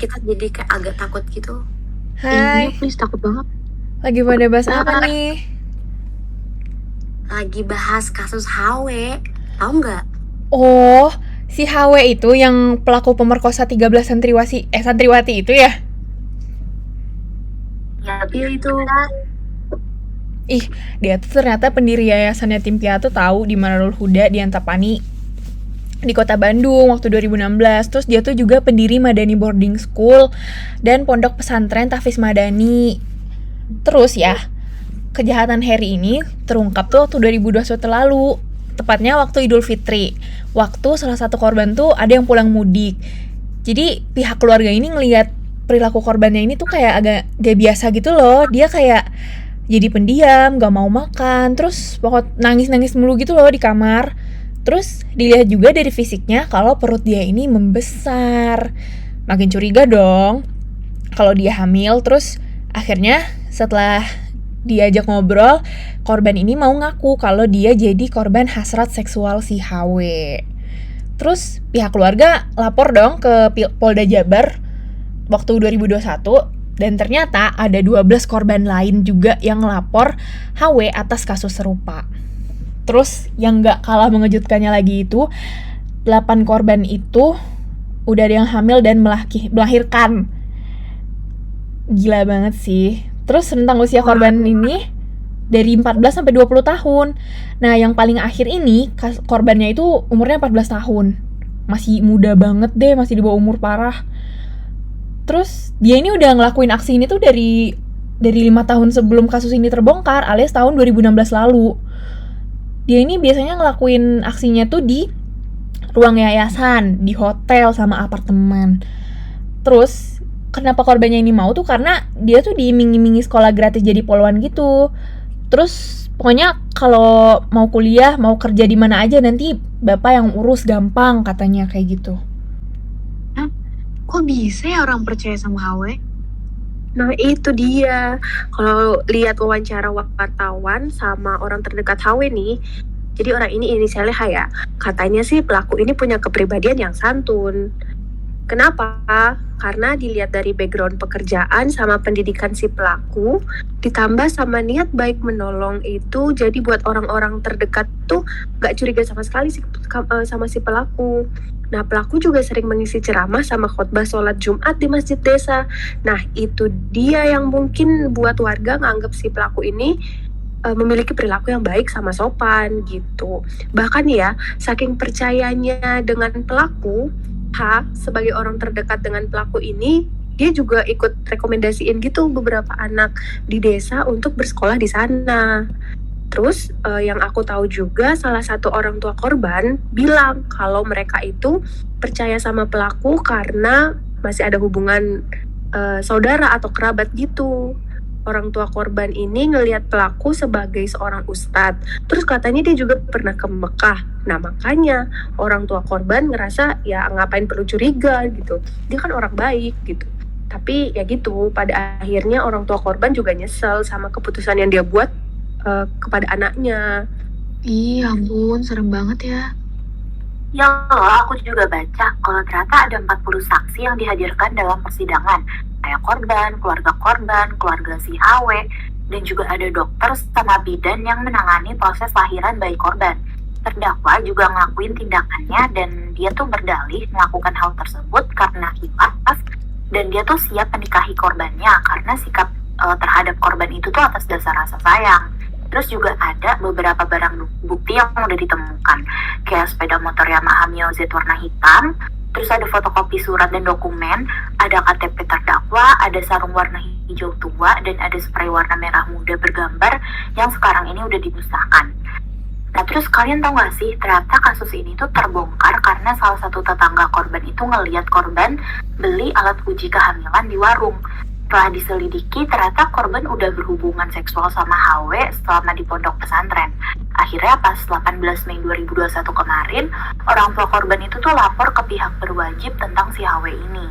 kita jadi kayak agak takut gitu. Iya, Hai, please, takut banget. lagi pada bahas apa Nah, nih? lagi bahas kasus HW, tahu nggak? Oh, si HW itu yang pelaku pemerkosa 13 santriwati itu ya? Ya, itu. Ih, dia tuh ternyata pendiri yayasan Yatim Piatu tahu di Manarul Huda di Antapani di Kota Bandung waktu 2016. Terus dia tuh juga pendiri Madani Boarding School dan Pondok Pesantren Tahfiz Madani. Terus ya, kejahatan Harry ini terungkap tuh waktu 2021 lalu, tepatnya waktu Idul Fitri. Waktu salah satu korban tuh ada yang pulang mudik. Jadi pihak keluarga ini ngelihat perilaku korbannya ini tuh kayak agak gak biasa gitu loh. Dia kayak jadi pendiam, gak mau makan, terus pokok nangis-nangis mulu gitu loh di kamar. Terus dilihat juga dari fisiknya kalau perut dia ini membesar. Makin curiga dong kalau dia hamil. Terus akhirnya setelah diajak ngobrol, korban ini mau ngaku kalau dia jadi korban hasrat seksual si HW. Terus pihak keluarga lapor dong ke Polda Jabar waktu 2021 dan ternyata ada 12 korban lain juga yang lapor HW atas kasus serupa. Terus yang gak kalah mengejutkannya lagi itu 8 korban itu udah ada yang hamil dan melahirkan. Gila banget sih. Terus rentang usia korban ini dari 14 sampai 20 tahun. Nah, yang paling akhir ini korbannya itu umurnya 14 tahun. Masih muda banget deh, masih di bawah umur parah. Terus dia ini udah ngelakuin aksi ini tuh dari 5 tahun sebelum kasus ini terbongkar, alias tahun 2016 lalu. Dia ini biasanya ngelakuin aksinya tuh di ruang yayasan, di hotel sama apartemen. Terus kenapa korbannya ini mau tuh karena dia tuh diiming-imingi sekolah gratis jadi poluan gitu. Terus pokoknya kalau mau kuliah, mau kerja di mana aja nanti bapak yang urus gampang katanya kayak gitu. Hah? Kok bisa ya orang percaya sama HW? Nah, itu dia. Kalau lihat wawancara wartawan sama orang terdekat HW nih, jadi orang ini inisialnya H ya. Katanya sih pelaku ini punya kepribadian yang santun. Kenapa? Karena dilihat dari background pekerjaan sama pendidikan si pelaku, ditambah sama niat baik menolong itu, jadi buat orang-orang terdekat tuh gak curiga sama sekali sama si pelaku. Nah, pelaku juga sering mengisi ceramah sama khotbah sholat Jumat di masjid desa. Nah, itu dia yang mungkin buat warga nganggep si pelaku ini memiliki perilaku yang baik sama sopan gitu. Bahkan ya, saking percayanya dengan pelaku, H sebagai orang terdekat dengan pelaku ini, dia juga ikut rekomendasiin gitu beberapa anak di desa untuk bersekolah di sana. Terus yang aku tahu juga salah satu orang tua korban bilang kalau mereka itu percaya sama pelaku karena masih ada hubungan saudara atau kerabat gitu. Orang tua korban ini ngelihat pelaku sebagai seorang ustadz. Terus katanya dia juga pernah ke Mekah. Nah, makanya orang tua korban ngerasa ya ngapain perlu curiga gitu. Dia kan orang baik gitu. Tapi ya gitu, pada akhirnya orang tua korban juga nyesel sama keputusan yang dia buat kepada anaknya. Ih, ampun, serem banget ya. Ya loh, aku juga baca kalau ternyata ada 40 saksi yang dihadirkan dalam persidangan. Kayak keluarga si HW, dan juga ada dokter sama bidan yang menangani proses lahiran bayi korban. Terdakwa juga ngelakuin tindakannya dan dia tuh berdalih melakukan hal tersebut karena khilaf dan dia tuh siap menikahi korbannya karena sikap terhadap korban itu tuh atas dasar rasa sayang. Terus juga ada beberapa barang bukti yang udah ditemukan, kayak sepeda motor Yamaha Mio Z warna hitam, terus ada fotokopi surat dan dokumen, ada KTP terdakwa, ada sarung warna hijau tua, dan ada spray warna merah muda bergambar yang sekarang ini udah dimusnahkan. Nah, terus kalian tahu gak sih, ternyata kasus ini tuh terbongkar karena salah satu tetangga korban itu ngelihat korban beli alat uji kehamilan di warung. Setelah diselidiki, ternyata korban udah berhubungan seksual sama HW selama di pondok pesantren. Akhirnya pas 18 Mei 2021 kemarin, orang tua korban itu tuh lapor ke pihak berwajib tentang si HW ini.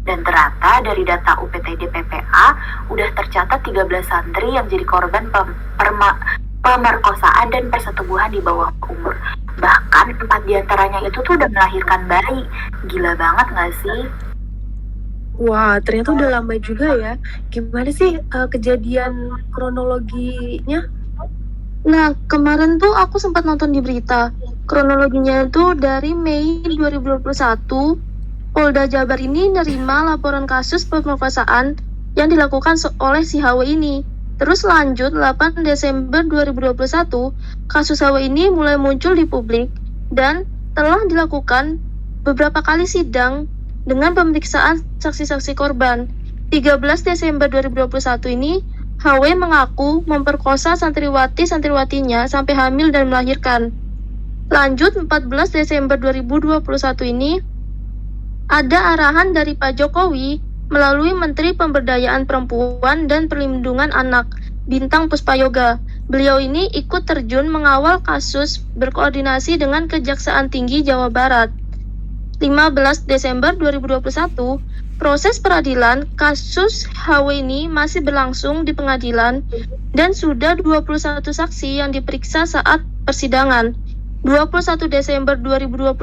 Dan ternyata dari data UPTD PPA, udah tercatat 13 santri yang jadi korban pemerkosaan dan persetubuhan di bawah umur. Bahkan 4 diantaranya itu tuh udah melahirkan bayi. Gila banget gak sih? Wah, ternyata udah lama juga ya. Gimana sih kejadian kronologinya? Nah, kemarin tuh aku sempat nonton di berita. Kronologinya itu dari Mei 2021, Polda Jabar ini nerima laporan kasus pemerkosaan yang dilakukan oleh si HW ini. Terus lanjut 8 Desember 2021, kasus HW ini mulai muncul di publik dan telah dilakukan beberapa kali sidang dengan pemeriksaan saksi-saksi korban. 13 Desember 2021 ini, HW mengaku memperkosa santriwatinya sampai hamil dan melahirkan. Lanjut 14 Desember 2021 ini, ada arahan dari Pak Jokowi melalui Menteri Pemberdayaan Perempuan dan Perlindungan Anak, Bintang Puspayoga. Beliau ini ikut terjun mengawal kasus berkoordinasi dengan Kejaksaan Tinggi Jawa Barat. 15 Desember 2021, proses peradilan kasus HW ini masih berlangsung di pengadilan dan sudah 21 saksi yang diperiksa saat persidangan. 21 Desember 2021,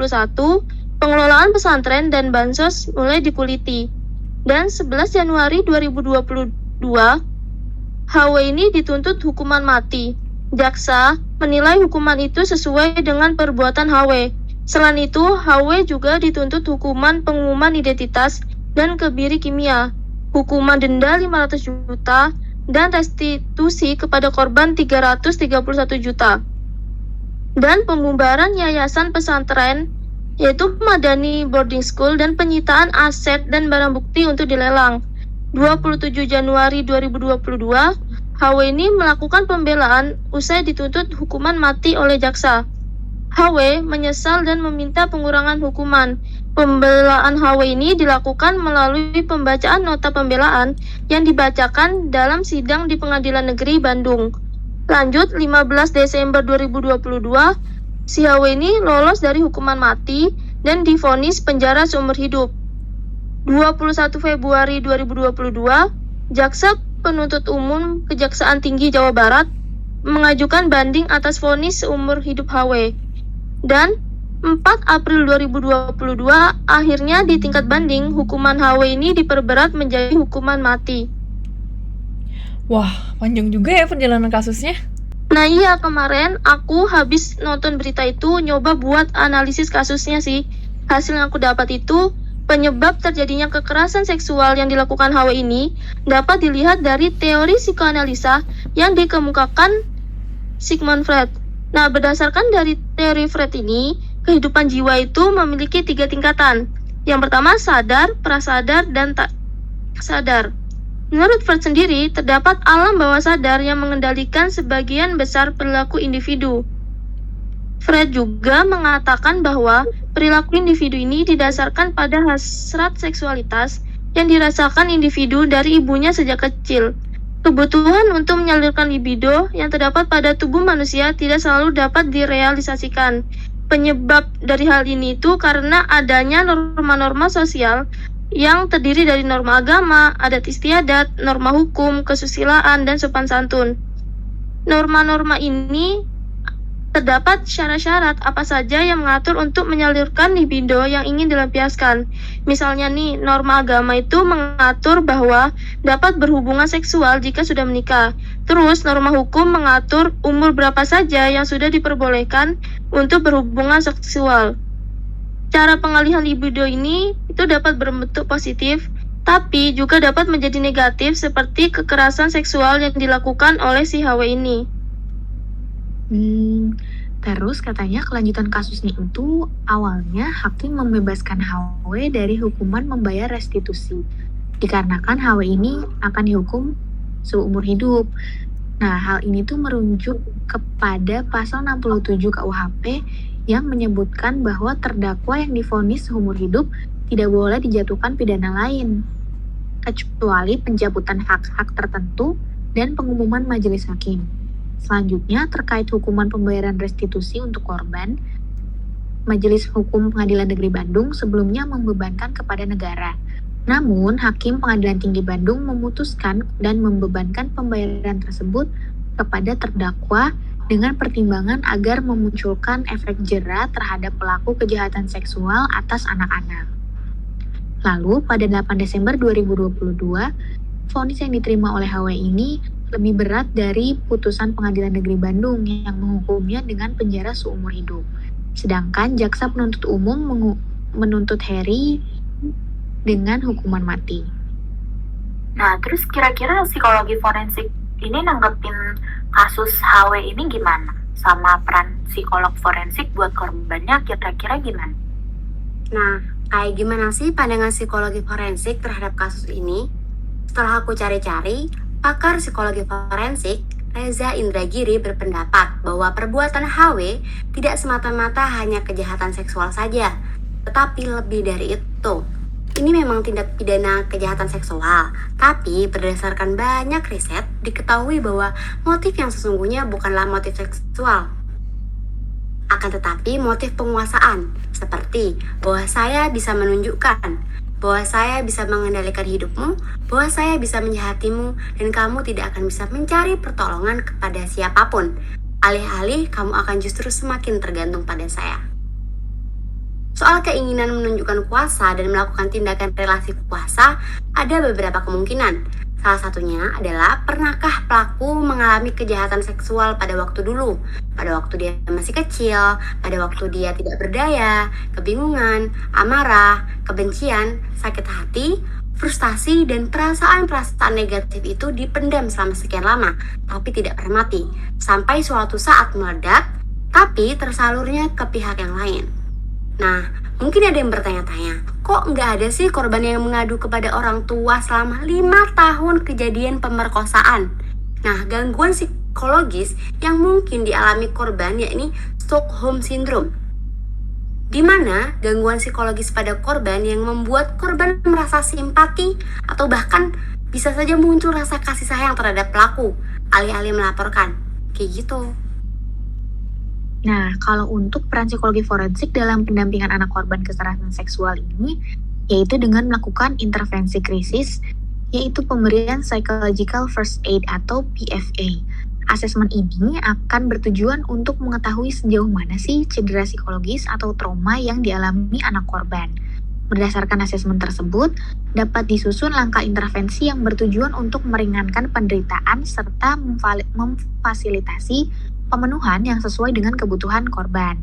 pengelolaan pesantren dan bansos mulai dikuliti. Dan 11 Januari 2022, HW ini dituntut hukuman mati. Jaksa menilai hukuman itu sesuai dengan perbuatan HW. Selain itu, HW juga dituntut hukuman pengumuman identitas dan kebiri kimia, hukuman denda 500 juta, dan restitusi kepada korban 331 juta. Dan pembubaran yayasan pesantren, yaitu Madani Boarding School, dan penyitaan aset dan barang bukti untuk dilelang. 27 Januari 2022, HW ini melakukan pembelaan usai dituntut hukuman mati oleh jaksa. HW menyesal dan meminta pengurangan hukuman. Pembelaan HW ini dilakukan melalui pembacaan nota pembelaan yang dibacakan dalam sidang di Pengadilan Negeri Bandung. Lanjut 15 Desember 2022, si HW ini lolos dari hukuman mati dan divonis penjara seumur hidup. 21 Februari 2022, Jaksa Penuntut Umum Kejaksaan Tinggi Jawa Barat mengajukan banding atas vonis seumur hidup HW. Dan 4 April 2022, akhirnya di tingkat banding, hukuman HW ini diperberat menjadi hukuman mati. Wah, panjang juga ya perjalanan kasusnya. Nah iya, kemarin aku habis nonton berita itu nyoba buat analisis kasusnya sih. Hasil yang aku dapat itu, penyebab terjadinya kekerasan seksual yang dilakukan HW ini dapat dilihat dari teori psikoanalisa yang dikemukakan Sigmund Freud. Nah, berdasarkan dari teori Freud ini, kehidupan jiwa itu memiliki 3 tingkatan. Yang pertama sadar, prasadar, dan tak sadar. Menurut Freud sendiri, terdapat alam bawah sadar yang mengendalikan sebagian besar perilaku individu. Freud juga mengatakan bahwa perilaku individu ini didasarkan pada hasrat seksualitas yang dirasakan individu dari ibunya sejak kecil. Kebutuhan untuk menyalurkan libido yang terdapat pada tubuh manusia tidak selalu dapat direalisasikan. Penyebab dari hal ini itu karena adanya norma-norma sosial yang terdiri dari norma agama, adat istiadat, norma hukum, kesusilaan, dan sopan santun. Norma-norma ini terdapat syarat-syarat apa saja yang mengatur untuk menyalurkan libido yang ingin dilampiaskan. Misalnya nih, norma agama itu mengatur bahwa dapat berhubungan seksual jika sudah menikah. Terus, norma hukum mengatur umur berapa saja yang sudah diperbolehkan untuk berhubungan seksual. Cara pengalihan libido ini itu dapat berbentuk positif, tapi juga dapat menjadi negatif seperti kekerasan seksual yang dilakukan oleh si HW ini. Terus katanya kelanjutan kasusnya itu awalnya hakim membebaskan HW dari hukuman membayar restitusi dikarenakan HW ini akan dihukum seumur hidup. Nah, hal ini tuh merujuk kepada pasal 67 KUHP yang menyebutkan bahwa terdakwa yang divonis seumur hidup tidak boleh dijatuhkan pidana lain kecuali pencabutan hak-hak tertentu dan pengumuman majelis hakim. Selanjutnya, terkait hukuman pembayaran restitusi untuk korban, Majelis Hukum Pengadilan Negeri Bandung sebelumnya membebankan kepada negara. Namun, Hakim Pengadilan Tinggi Bandung memutuskan dan membebankan pembayaran tersebut kepada terdakwa dengan pertimbangan agar memunculkan efek jera terhadap pelaku kejahatan seksual atas anak-anak. Lalu, pada 8 Desember 2022, vonis yang diterima oleh HW ini lebih berat dari putusan Pengadilan Negeri Bandung yang menghukumnya dengan penjara seumur hidup. Sedangkan jaksa penuntut umum menuntut Harry dengan hukuman mati. Nah, terus kira-kira psikologi forensik ini nanggepin kasus HW ini gimana? Sama peran psikolog forensik buat korbannya kira-kira gimana? Nah, kayak gimana sih pandangan psikologi forensik terhadap kasus ini? Setelah aku cari-cari, pakar psikologi forensik Reza Indragiri berpendapat bahwa perbuatan HW tidak semata-mata hanya kejahatan seksual saja, tetapi lebih dari itu. Ini memang tindak pidana kejahatan seksual, tapi berdasarkan banyak riset, diketahui bahwa motif yang sesungguhnya bukanlah motif seksual. Akan tetapi motif penguasaan, seperti bahwa saya bisa menunjukkan, bahwa saya bisa mengendalikan hidupmu, bahwa saya bisa menjahatimu, dan kamu tidak akan bisa mencari pertolongan kepada siapapun. Alih-alih kamu akan justru semakin tergantung pada saya. Soal keinginan menunjukkan kuasa dan melakukan tindakan relasi kuasa, ada beberapa kemungkinan. Salah satunya adalah, pernahkah pelaku mengalami kejahatan seksual pada waktu dulu? Pada waktu dia masih kecil, pada waktu dia tidak berdaya, kebingungan, amarah, kebencian, sakit hati, frustasi, dan perasaan-perasaan negatif itu dipendam selama sekian lama, tapi tidak pernah mati. Sampai suatu saat meledak, tapi tersalurnya ke pihak yang lain. Nah, mungkin ada yang bertanya-tanya, kok nggak ada sih korban yang mengadu kepada orang tua selama 5 tahun kejadian pemerkosaan? Nah, gangguan psikologis yang mungkin dialami korban yakni Stockholm Syndrome, di mana gangguan psikologis pada korban yang membuat korban merasa simpati atau bahkan bisa saja muncul rasa kasih sayang terhadap pelaku, alih-alih melaporkan. Kayak gitu. Nah, kalau untuk peran psikologi forensik dalam pendampingan anak korban kekerasan seksual ini, yaitu dengan melakukan intervensi krisis, yaitu pemberian Psychological First Aid atau PFA. Asesmen ini akan bertujuan untuk mengetahui sejauh mana sih cedera psikologis atau trauma yang dialami anak korban. Berdasarkan asesmen tersebut, dapat disusun langkah intervensi yang bertujuan untuk meringankan penderitaan serta memfasilitasi pemenuhan yang sesuai dengan kebutuhan korban.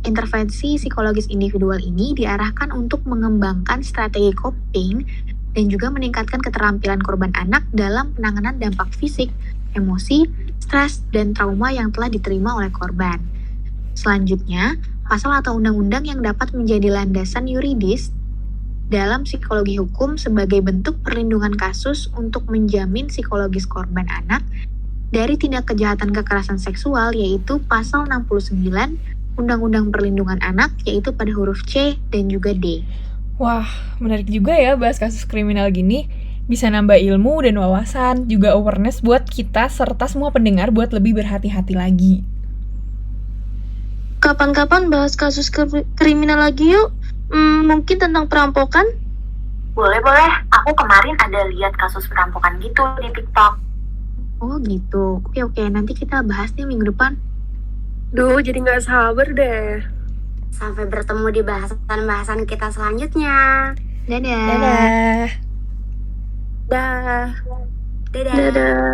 Intervensi psikologis individual ini diarahkan untuk mengembangkan strategi coping dan juga meningkatkan keterampilan korban anak dalam penanganan dampak fisik, emosi, stres, dan trauma yang telah diterima oleh korban. Selanjutnya, pasal atau undang-undang yang dapat menjadi landasan yuridis dalam psikologi hukum sebagai bentuk perlindungan kasus untuk menjamin psikologis korban anak dari tindak kejahatan kekerasan seksual, yaitu pasal 69 Undang-Undang Perlindungan Anak, yaitu pada huruf C dan juga D. Wah, menarik juga ya bahas kasus kriminal gini. Bisa nambah ilmu dan wawasan, juga awareness buat kita serta semua pendengar buat lebih berhati-hati lagi. Kapan-kapan bahas kasus kriminal lagi yuk. Mungkin tentang perampokan? Boleh. Aku kemarin ada lihat kasus perampokan gitu di TikTok. Oh gitu, oke, nanti kita bahas nih minggu depan. Duh, jadi nggak sabar deh. Sampai bertemu di bahasan-bahasan kita selanjutnya. Dadah. Dadah. Dah. Dadah. Dadah.